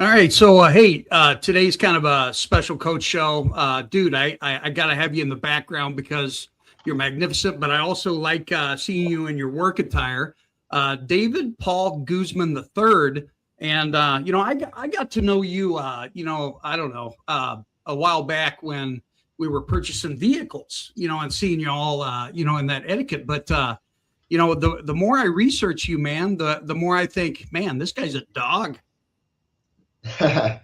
All right, so hey, today's kind of a special coach show, dude. I gotta have you in the background because you're magnificent, but I also like seeing you in your work attire. David Paul Guzman III, and I got to know you, I don't know, a while back when we were purchasing vehicles, and seeing you all, in that etiquette. But the more I research you, man, the more I think, man, this guy's a dog. Well,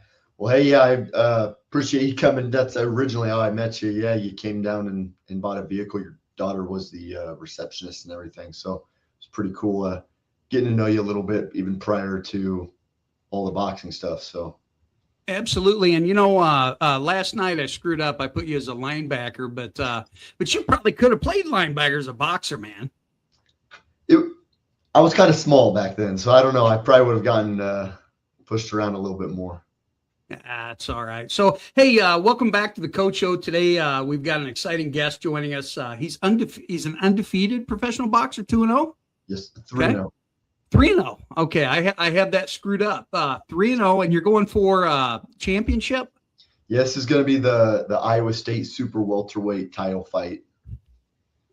hey, yeah, I appreciate you coming. That's originally how I met you. Yeah, you came down and bought a vehicle. Your daughter was the receptionist and everything. So it's pretty cool getting to know you a little bit, even prior to all the boxing stuff. So Absolutely, and last night I screwed up. I put you as a linebacker, but you probably could have played linebacker as a boxer, man. it, I was kind of small back then. So I don't know. I probably would have gotten pushed around a little bit more. That's all right. So, hey, welcome back to the Coach Show. Today, we've got an exciting guest joining us. He's an undefeated professional boxer, 2-0. Yes, 3-0. 3-0. Okay, I had that screwed up. 3-0, and you're going for championship. Yes, this is going to be the Iowa State super welterweight title fight.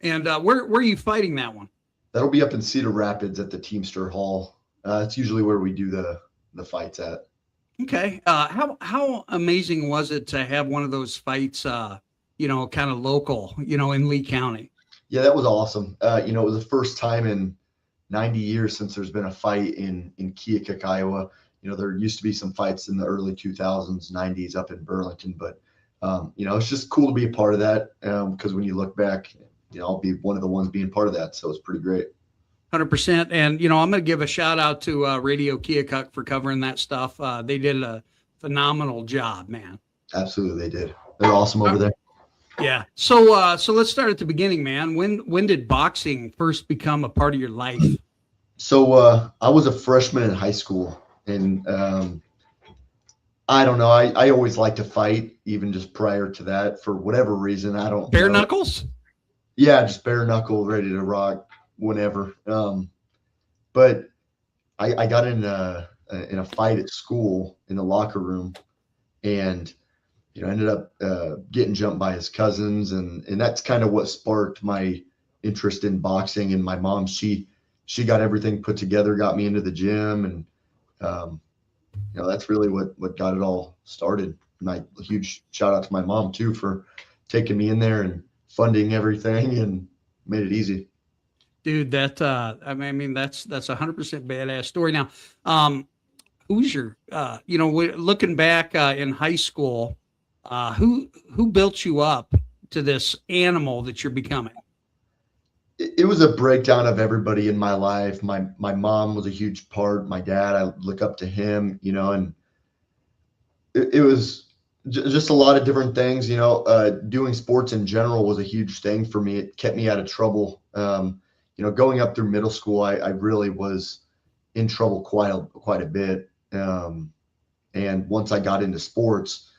And where are you fighting that one? That'll be up in Cedar Rapids at the Teamster Hall. It's usually where we do the fights at. Okay. How amazing was it to have one of those fights, kind of local, in Lee County? Yeah, that was awesome. It was the first time in 90 years since there's been a fight in Keokuk, Iowa. There used to be some fights in the early 2000s, 90s up in Burlington, but it's just cool to be a part of that because when you look back, I'll be one of the ones being part of that. So it's pretty great. 100%. And, I'm going to give a shout out to Radio Keokuk for covering that stuff. They did a phenomenal job, man. Absolutely. They did. They're awesome over there. Yeah. So let's start at the beginning, man. When did boxing first become a part of your life? So I was a freshman in high school, and I don't know. I always liked to fight, even just prior to that, for whatever reason. I don't Bare know. knuckles? Yeah, just bare knuckle, ready to rock whenever. But I got in a fight at school in the locker room, and ended up getting jumped by his cousins, and that's kind of what sparked my interest in boxing. And my mom, she got everything put together, got me into the gym, and that's really what got it all started. My huge shout out to my mom too for taking me in there and funding everything and made it easy. Dude, that's 100% badass story. Now, who's your looking back in high school, who built you up to this animal that you're becoming? It was a breakdown of everybody in my life. My mom was a huge part. My dad, I look up to him, and it was just a lot of different things. Doing sports in general was a huge thing for me. It kept me out of trouble. Going up through middle school, I really was in trouble quite a bit. And once I got into sports,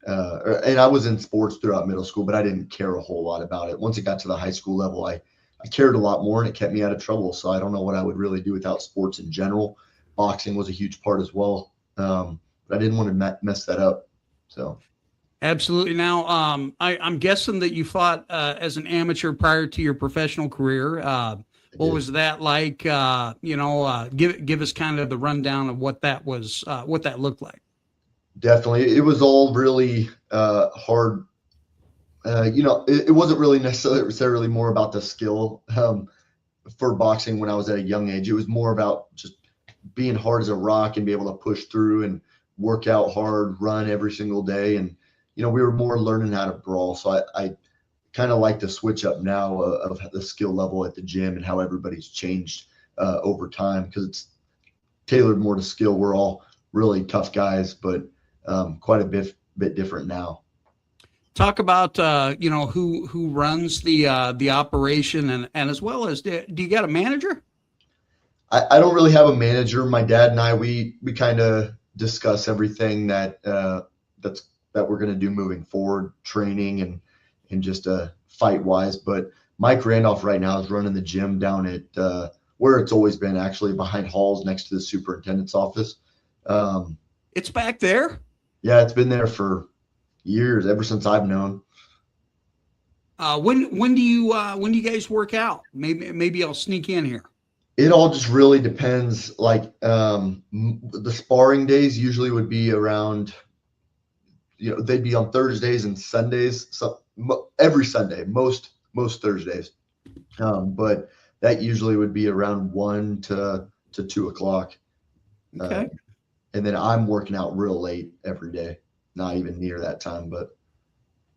and I was in sports throughout middle school, but I didn't care a whole lot about it. Once it got to the high school level, I cared a lot more, and it kept me out of trouble. So I don't know what I would really do without sports in general. Boxing was a huge part as well. But I didn't want to mess that up. So. Absolutely. Now, I'm guessing that you fought as an amateur prior to your professional career. What was that like? Give us kind of the rundown of what that was, what that looked like. Definitely. It was all really hard. It wasn't really necessarily more about the skill for boxing when I was at a young age. It was more about just being hard as a rock and be able to push through and work out hard, run every single day. And, we were more learning how to brawl. So I kind of like to switch up now of the skill level at the gym and how everybody's changed over time, because it's tailored more to skill. We're all really tough guys, but quite a bit different now. Talk about who runs the operation, and as well as, do you got a manager? I don't really have a manager. My dad and I we kind of discuss everything that we're going to do moving forward, training and just fight wise. But Mike Randolph right now is running the gym down at where it's always been, actually behind halls next to the superintendent's office. It's back there. Yeah, it's been there for years, ever since I've known. When do you guys work out? Maybe I'll sneak in here. It all just really depends. Like the sparring days usually would be around, they'd be on Thursdays and Sundays. So every Sunday, most Thursdays. But that usually would be around 1 to 2 o'clock. Okay. And then I'm working out real late every day, not even near that time, but.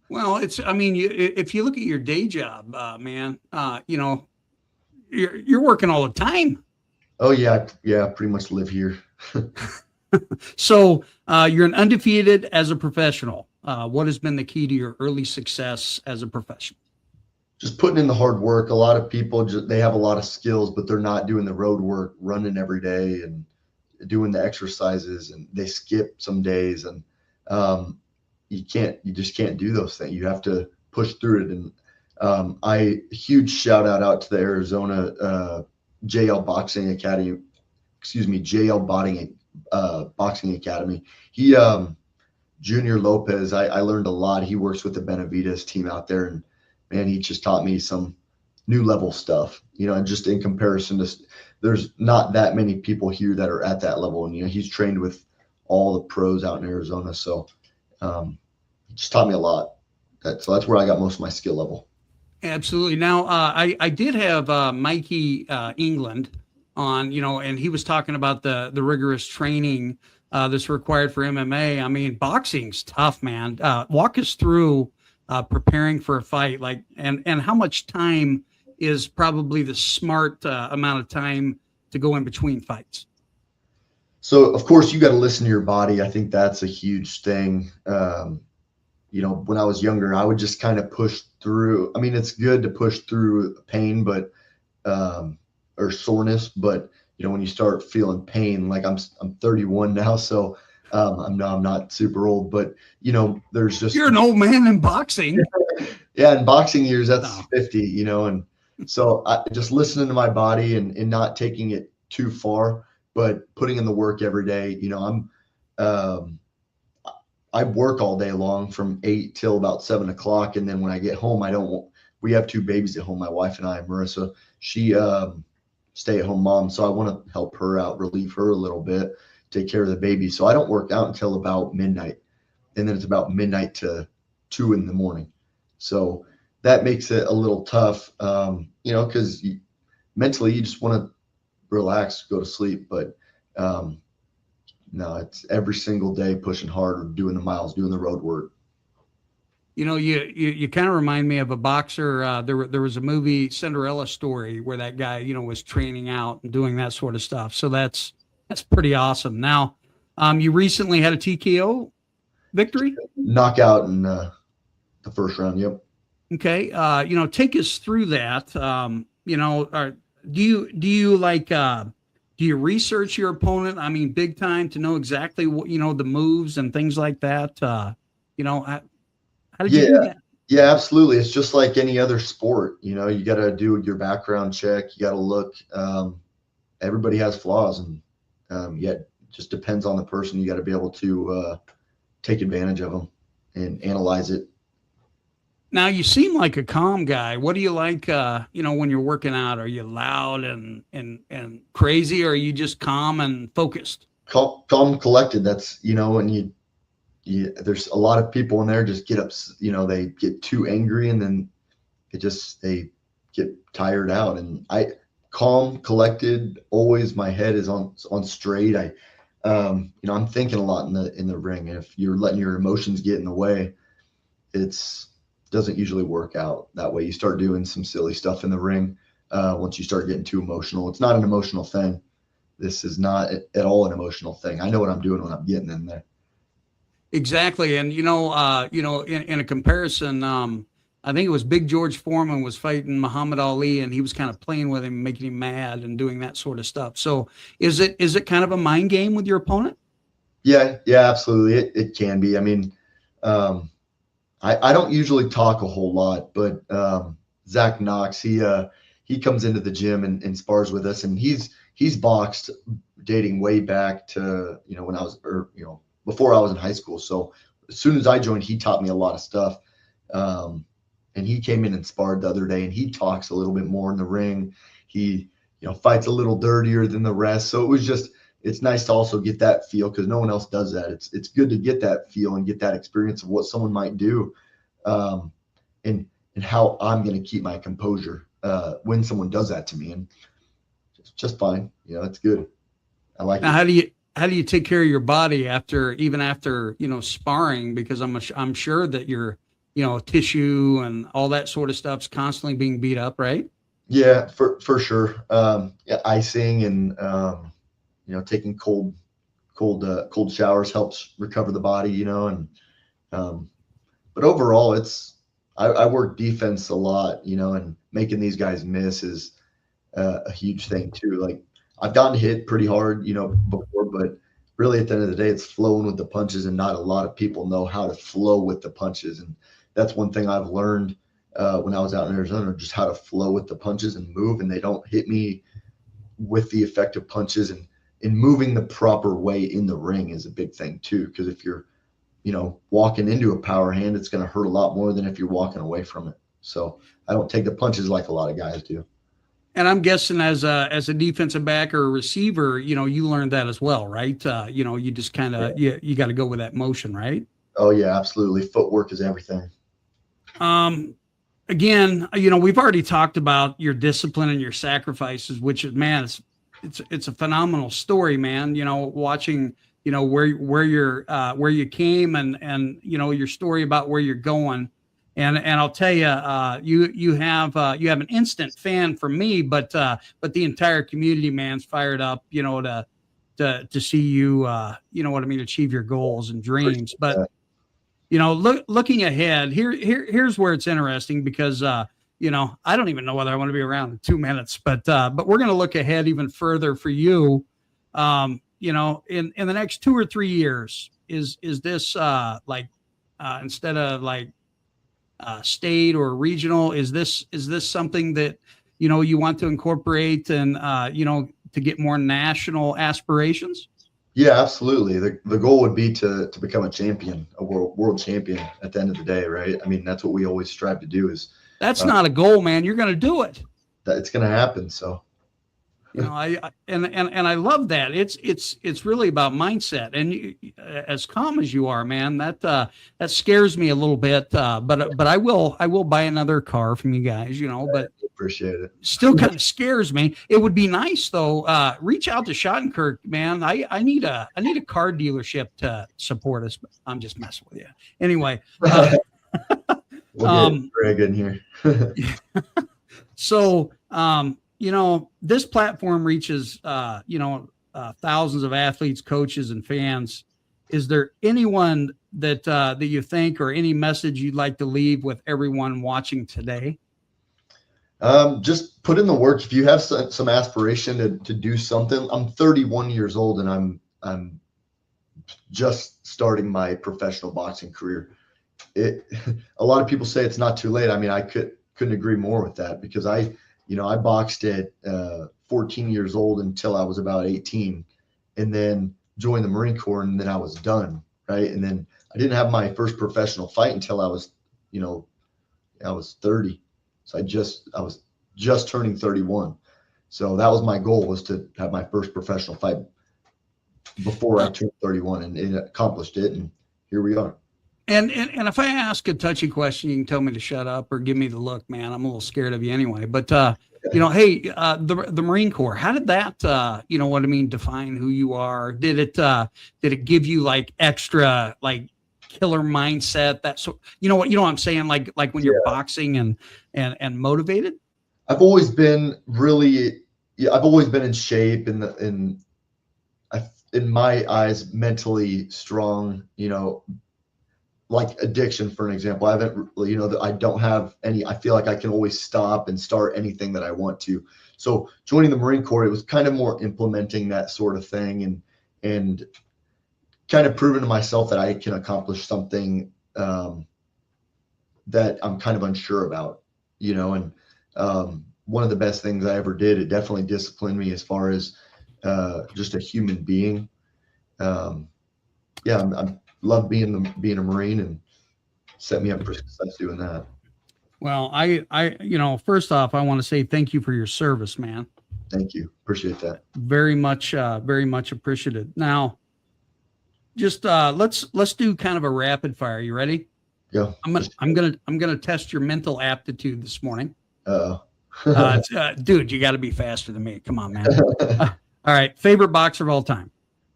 Well, if you look at your day job, man, you're working all the time. Oh yeah. Yeah. I pretty much live here. So you're an undefeated as a professional. What has been the key to your early success as a professional? Just putting in the hard work. A lot of people, they have a lot of skills, but they're not doing the road work, running every day and doing the exercises, and they skip some days, and you just can't do those things. You have to push through it. And huge shout out to the Arizona JL Boxing Academy, JL Boxing Academy. He, Junior Lopez, I learned a lot. He works with the Benavides team out there, and man, he just taught me some new level stuff, and just in comparison to, there's not that many people here that are at that level. And, he's trained with all the pros out in Arizona. So he just taught me a lot. So that's where I got most of my skill level. Absolutely. Now, I did have Mikey England on, and he was talking about the rigorous training that's required for MMA. I mean, boxing's tough, man. Walk us through preparing for a fight, and how much time is probably the smart amount of time to go in between fights. So of course you got to listen to your body. I think that's a huge thing. When I was younger, I would just kind of push through. I mean, it's good to push through pain, but or soreness, but when you start feeling pain, like I'm 31 now, so I'm not super old, but there's just, you're an old man in boxing. Yeah, in boxing years, that's No. 50, and so I just listening to my body and not taking it too far, but putting in the work every day. I work all day long from 8 till about 7 o'clock. And then when I get home, we have 2 babies at home, my wife and I. Marissa, she stay-at-home mom, so I want to help her out, relieve her a little bit, take care of the baby. So I don't work out until about midnight, and then it's about midnight to 2 in the morning. So that makes it a little tough, because mentally you just want to relax, go to sleep. But no, it's every single day pushing hard, doing the miles, doing the road work. You kind of remind me of a boxer. There was a movie, Cinderella Story, where that guy, was training out and doing that sort of stuff. So that's pretty awesome. Now, you recently had a TKO victory? Knockout in the first round. Yep. Okay. Take us through that. Do you research your opponent? I mean, big time, to know exactly what, the moves and things like that. How did you do that? Yeah, absolutely. It's just like any other sport. You got to do your background check. You got to look. Everybody has flaws, and yet it just depends on the person. You got to be able to take advantage of them and analyze it. Now, you seem like a calm guy. What do you like, when you're working out? Are you loud and crazy, or are you just calm and focused? Calm, collected. That's, when there's a lot of people in there just get up, they get too angry, and then they get tired out. And calm, collected, always my head is on straight. I'm thinking a lot in the ring. And if you're letting your emotions get in the way, doesn't usually work out that way. You start doing some silly stuff in the ring once you start getting too emotional. It's not an emotional thing. This is not at all an emotional thing. I know what I'm doing when I'm getting in there. Exactly. And, in a comparison, I think it was Big George Foreman was fighting Muhammad Ali, and he was kind of playing with him, making him mad and doing that sort of stuff. So is it kind of a mind game with your opponent? Yeah, absolutely. It can be. I mean, I don't usually talk a whole lot, but Zach Knox, he comes into the gym and spars with us, and he's boxed dating way back to when I was before I was in high school. So as soon as I joined, he taught me a lot of stuff. And he came in and sparred the other day, and he talks a little bit more in the ring. He, fights a little dirtier than the rest. So it's nice to also get that feel, because no one else does that. It's good to get that feel and get that experience of what someone might do, and how I'm going to keep my composure when someone does that to me. And it's just fine. It's good. I like Now, it. how do you take care of your body after sparring? Because I'm sure that your tissue and all that sort of stuff's constantly being beat up, right? Yeah, for sure. Yeah, icing and taking cold showers helps recover the body. And but overall, I work defense a lot, and making these guys miss is a huge thing too. Like, I've gotten hit pretty hard, before, but really at the end of the day, it's flowing with the punches, and not a lot of people know how to flow with the punches. And that's one thing I've learned when I was out in Arizona, just how to flow with the punches and move, and they don't hit me with the effective punches. And moving the proper way in the ring is a big thing too, because if you're walking into a power hand, it's going to hurt a lot more than if you're walking away from it. So I don't take the punches like a lot of guys do. And I'm guessing as a defensive back or a receiver, you learned that as well, right? You just kind of you got to go with that motion, right? Oh yeah, absolutely. Footwork is everything. Again, we've already talked about your discipline and your sacrifices, which is, man, it's a phenomenal story, man. Watching, where you came, and your story about where you're going. And I'll tell you, you have an instant fan from me, but the entire community, man's fired up, to see you, achieve your goals and dreams. But looking ahead, here's where it's interesting, because I don't even know whether I want to be around in 2 minutes, but we're going to look ahead even further for you. In the next 2 or 3 years, is this instead of state or regional, is this something that you want to incorporate, and to get more national aspirations? Yeah, absolutely. The goal would be to become a champion, a world champion at the end of the day, right? I mean, that's what we always strive to do. That's not a goal, man. You're going to do it. That it's going to happen. So I love that. It's really about mindset. And as calm as you are, man, that scares me a little bit. But I will buy another car from you guys, but I appreciate it. Still kind of scares me. It would be nice though. Reach out to Schottenkirk, man. I need a car dealership to support us. I'm just messing with you. Anyway, we'll get Greg in here. So, this platform reaches, thousands of athletes, coaches, and fans. Is there anyone that you think, or any message you'd like to leave with everyone watching today? Just put in the work. If you have some aspiration to do something, I'm 31 years old, and I'm just starting my professional boxing career. A lot of people say it's not too late. I mean, I couldn't agree more with that, because I boxed at 14 years old until I was about 18, and then joined the Marine Corps, and then I was done, right? And then I didn't have my first professional fight until I was 30. So I was just turning 31. So that was my goal, was to have my first professional fight before I turned 31, and it accomplished it, and here we are. And if I ask a touchy question, you can tell me to shut up or give me the look, man. I'm a little scared of you anyway. But hey, the Marine Corps, how did that define who you are? Did it give you extra killer mindset? That so what I'm saying, like when you're boxing and motivated? I've always been I've always been in shape, in my eyes, mentally strong, like addiction, for an example. I haven't, I don't have any, I feel like I can always stop and start anything that I want to. So joining the Marine Corps, it was kind of more implementing that sort of thing, and kind of proving to myself that I can accomplish something that I'm kind of unsure about, and one of the best things I ever did, it definitely disciplined me as far as just a human being. yeah, I love being a Marine, and set me up for success doing that. Well, first off, I want to say thank you for your service, man. Thank you. Appreciate that. Very much appreciated. Now, just let's do kind of a rapid fire. You ready? Yeah. I'm gonna test your mental aptitude this morning. Dude, you got to be faster than me. Come on, man. All right. Favorite boxer of all time?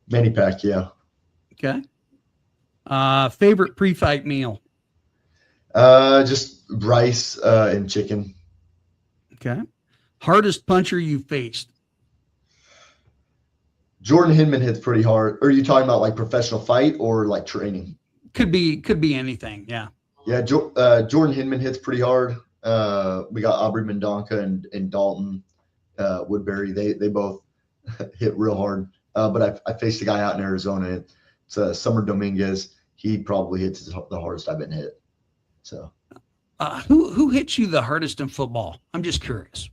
Manny Pacquiao. Okay. Favorite pre-fight meal? Just rice and chicken. Okay. Hardest puncher you faced? Jordan Hinman hits pretty hard. Are you talking about like professional fight or like training? Could be anything. Yeah. Yeah. Jordan Hinman hits pretty hard. We got Aubrey Mendonca and Dalton Woodbury. They both hit real hard. But I faced a guy out in Arizona. It's Summer Dominguez. He probably hits the hardest I've been hit. So, who hits you the hardest in football? I'm just curious.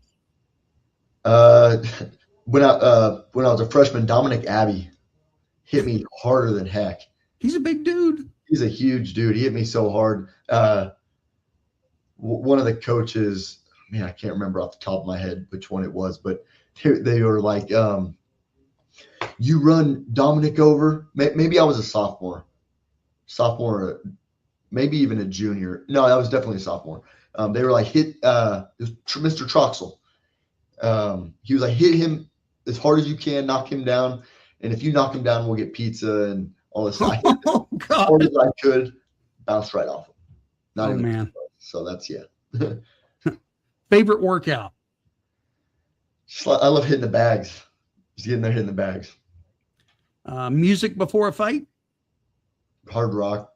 When I was a freshman, Dominic Abbey hit me harder than heck. He's a big dude. He's a huge dude. He hit me so hard. One of the coaches, man, I can't remember off the top of my head which one it was, but they were like, you run Dominic over. Maybe I was a sophomore, maybe even a junior. No, I was definitely a sophomore. They were like, hit Mr. Troxel. He was like, hit him as hard as you can, knock him down. And if you knock him down, we'll get pizza and all this. Oh, God. As hard as I could, bounced right off him. Not even man. So that's, yeah. Favorite workout? I love hitting the bags. Just getting there, hitting the bags. Music before a fight? Hard rock.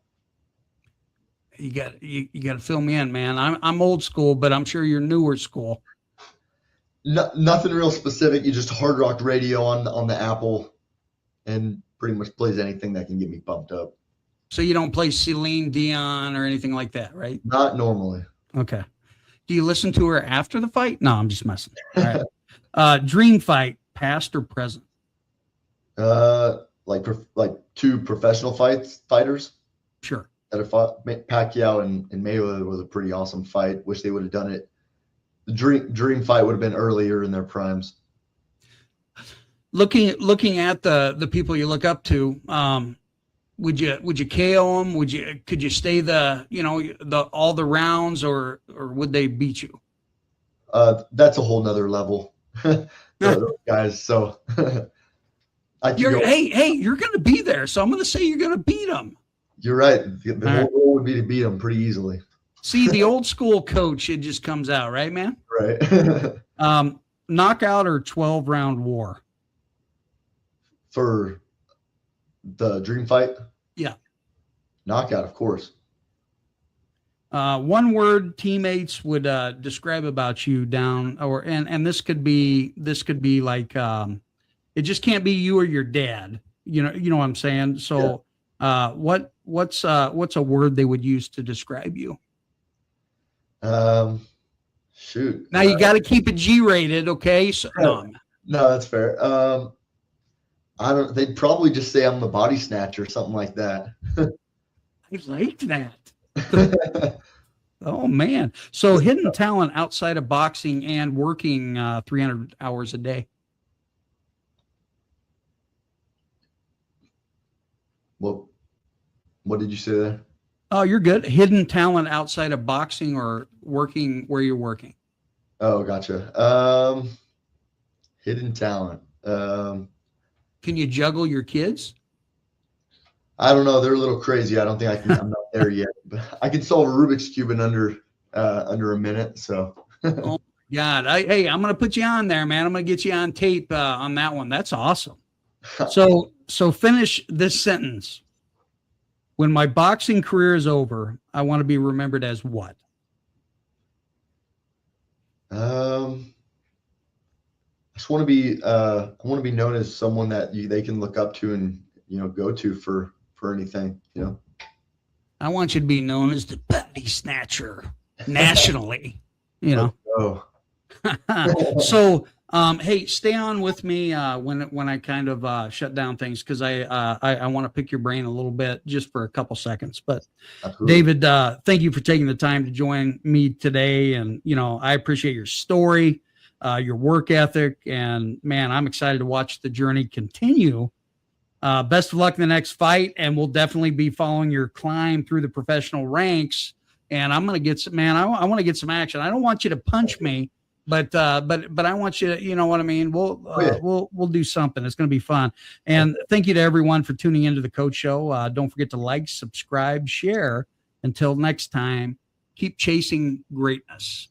You got to fill me in, man. I'm old school, but I'm sure you're newer school. Nothing real specific. You just hard rock radio on the Apple, and pretty much plays anything that can get me pumped up. So you don't play Celine Dion or anything like that, right? Not normally. Okay. Do you listen to her after the fight? No, I'm just messing. All right. Dream fight, past or present? Like two professional fighters. Sure. That have fought. Pacquiao and Mayweather was a pretty awesome fight. Wish they would have done it. The dream fight would have been earlier in their primes. Looking at the people you look up to, would you KO them? Could you stay all the rounds, or would they beat you? That's a whole nother level. Those guys. So hey, you're going to be there, so I'm going to say you're going to beat them. You're right. The whole goal would be to beat them pretty easily. See, the old school coach, it just comes out, right, man? Right. Knockout or 12-round war? For the dream fight? Yeah. Knockout, of course. One word teammates would describe about you and this could be like it just can't be you or your dad. You know what I'm saying? So what's a word they would use to describe you? Shoot. Now you got to keep it G-rated, okay? So, no, that's fair. They'd probably just say I'm the body snatcher or something like that. I like that. Oh man. So hidden talent outside of boxing and working 300 hours a day. What did you say there? Oh, you're good. Hidden talent outside of boxing or working where you're working. Oh, gotcha. Hidden talent. Can you juggle your kids? I don't know. They're a little crazy. I don't think I can. I'm not there yet. But I can solve a Rubik's Cube in under a minute. So. Oh God! Hey, I'm gonna put you on there, man. I'm gonna get you on tape on that one. That's awesome. So finish this sentence. When my boxing career is over, I want to be remembered as what? I just want to be. I want to be known as someone that they can look up to and go to for anything. I want you to be known as the body snatcher nationally. Oh. Hey, stay on with me when I kind of shut down things, because I want to pick your brain a little bit just for a couple seconds. But Absolutely. David, thank you for taking the time to join me today, and I appreciate your story, your work ethic, and man, I'm excited to watch the journey continue. Best of luck in the next fight, and we'll definitely be following your climb through the professional ranks. And I'm gonna get some, man. I want to get some action. I don't want you to punch me, but I want you to, you know what I mean. We'll do something. It's gonna be fun. And thank you to everyone for tuning into the Coach Show. Don't forget to like, subscribe, share. Until next time, keep chasing greatness.